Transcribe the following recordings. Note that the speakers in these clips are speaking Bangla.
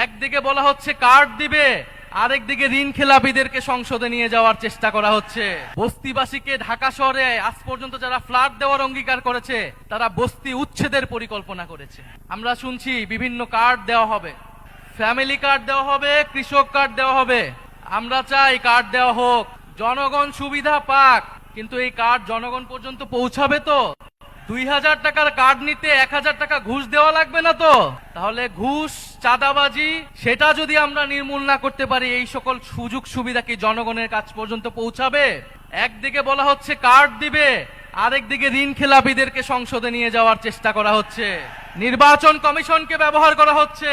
একদিকে বলা হচ্ছে কার্ড দিবে, আরেকদিকে ঋণ খেলাপিদেরকে সংসদে নিয়ে যাওয়ার চেষ্টা করা হচ্ছে। বস্তিবাসীকে ঢাকা শহরে আজ পর্যন্ত যারা ফ্ল্যাট দেওয়ার অঙ্গীকার করেছে তারা বস্তি উচ্ছেদের পরিকল্পনা করেছে। আমরা শুনছি বিভিন্ন কার্ড দেওয়া হবে, ফ্যামিলি কার্ড দেওয়া হবে, কৃষক কার্ড দেওয়া হবে। আমরা চাই কার্ড দেওয়া হোক, জনগণ সুবিধা পাক, কিন্তু এই কার্ড জনগণ পর্যন্ত পৌঁছাবে তো? 2000 টাকার কার্ড নিতে 1000 টাকা ঘুষ দেওয়া লাগবে না তো? তাহলে ঘুষ, চাঁদাবাজি সেটা যদি আমরা নির্মূল না করতে পারি, এই সকল সুযোগ সুবিধা কি জনগণের কাছ পর্যন্ত পৌঁছাবে? একদিকে বলা হচ্ছে কার্ড দিবে, আরেকদিকে ঋণ খেলাপিদেরকে সংসদে নিয়ে যাওয়ার চেষ্টা করা হচ্ছে। নির্বাচন কমিশনকে ব্যবহার করা হচ্ছে,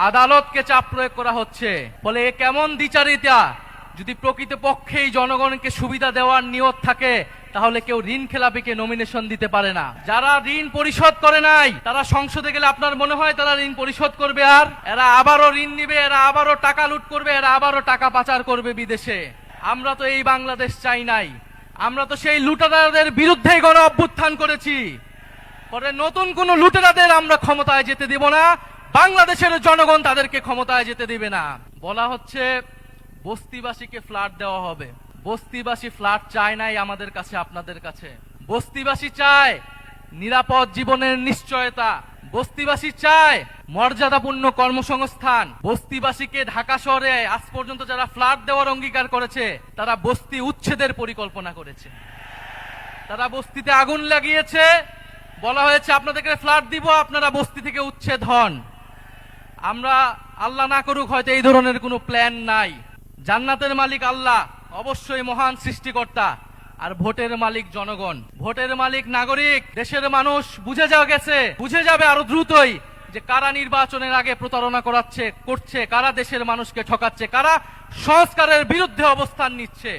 আদালতকে চাপ প্রয়োগ করা হচ্ছে। ফলে এ কেমন দ্বিচারিতা? যদি প্রকৃতপক্ষেই জনগণকে সুবিধা দেওয়ার নিয়ত থাকে তাহলে কেউ ঋণ খেলাপিকে নমিনেশন দিতে পারে না। যারা ঋণ পরিশোধ করে নাই তারা সংসদে গেলে আপনার মনে হয় তারা ঋণ পরিশোধ করবে? আর এরা আবারও ঋণ নিবে, এরা আবারও টাকা লুট করবে, এরা আবারও টাকা পাচার করবে বিদেশে। আমরা তো এই বাংলাদেশ চাই নাই। আমরা তো সেই লুটেরাদের বিরুদ্ধেই গণ অভ্যুত্থান করেছি। পরে নতুন কোন লুটেরাদের আমরা ক্ষমতায় যেতে দেব না, বাংলাদেশের জনগণ তাদেরকে ক্ষমতায় যেতে দিবে না। বলা হচ্ছে বস্তিবাসীকে ফ্ল্যাট দেওয়া হবে। বস্তিবাসী ফ্ল্যাট চায় নাই আমাদের কাছে, আপনাদের কাছে। বস্তিবাসী চায় নিরাপদ জীবনের নিশ্চয়তা। বস্তিবাসী চায় মর্যাদাপূর্ণ কর্মসংস্থান। বস্তিবাসীকে ঢাকা শহরে আজ পর্যন্ত যারা ফ্ল্যাট দেওয়ার অঙ্গীকার করেছে তারা বস্তি উচ্ছেদের পরিকল্পনা করেছে। তারা বস্তিতে আগুন লাগিয়েছে, বলা হয়েছে আপনাদেরকে ফ্ল্যাট দিব, আপনারা বস্তি থেকে উচ্ছেদ হন। আমরা আল্লাহ না করুক হয়তো এই ধরনের কোনো প্ল্যান নাই। জান্নাতের মালিক আল্লাহ, অবশ্যই মহান সৃষ্টিকর্তা, আর ভোটের মালিক জনগণ, ভোটের মালিক নাগরিক। দেশের মানুষ বুঝে যাবে আরো দ্রুতই যে কারা নির্বাচনের আগে প্রতারণা করছে, কারা দেশের মানুষকে ঠকাচ্ছে, কারা সংস্কারের বিরুদ্ধে অবস্থান নিচ্ছে।